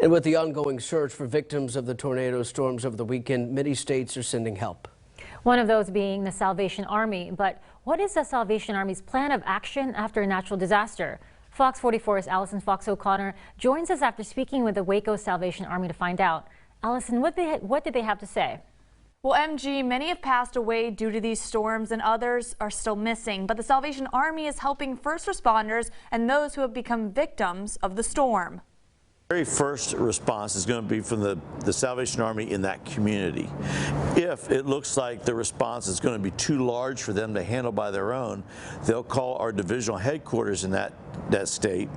And with the ongoing search for victims of the tornado storms over the weekend, many states are sending help. One of those being the Salvation Army. But what is the Salvation Army's plan of action after a natural disaster? Fox 44's Allison Fox O'Connor joins us after speaking with the Waco Salvation Army to find out. Allison, what did they have to say? Well, MG, many have passed away due to these storms and others are still missing. But the Salvation Army is helping first responders and those who have become victims of the storm. The very first response is going to be from the Salvation Army in that community. If it looks like the response is going to be too large for them to handle by their own, they'll call our divisional headquarters in that state,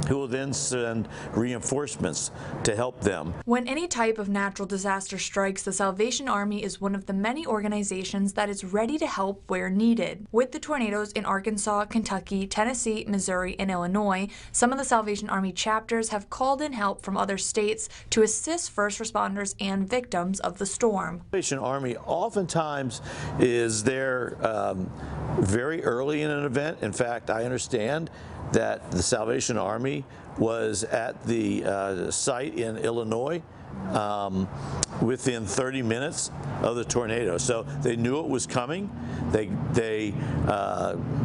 who will then send reinforcements to help them. When any type of natural disaster strikes, the Salvation Army is one of the many organizations that is ready to help where needed. With the tornadoes in Arkansas, Kentucky, Tennessee, Missouri, and Illinois, some of the Salvation Army chapters have called in help from other states to assist first responders and victims of the storm. The Salvation Army oftentimes is there very early in an event. In fact, I understand that the Salvation Army was at the site in Illinois within 30 minutes of the tornado. So they knew it was coming. They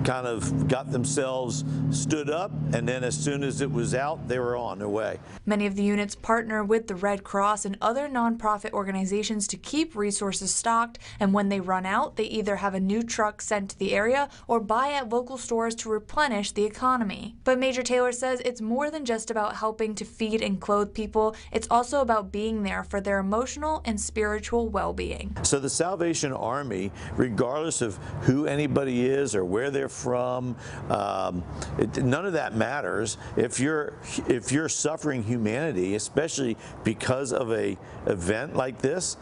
kind of got themselves stood up, and then as soon as it was out, they were on their way. Many of the units partner with the Red Cross and other nonprofit organizations to keep resources stocked, and when they run out, they either have a new truck sent to the area or buy at local stores to replenish the economy. But Major Taylor says it's more than just about helping to feed and clothe people. It's also about being there for their emotional and spiritual well-being. So the Salvation Army, regardless of who anybody is or where they're from, none of that matters. If you're suffering humanity, especially because of a event like this,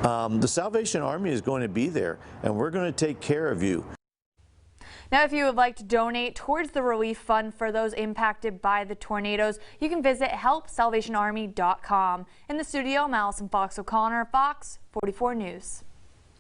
the Salvation Army is going to be there, and we're going to take care of you. Now, if you would like to donate towards the relief fund for those impacted by the tornadoes, you can visit helpsalvationarmy.com. In the studio, I'm Allison Fox O'Connor, Fox 44 News.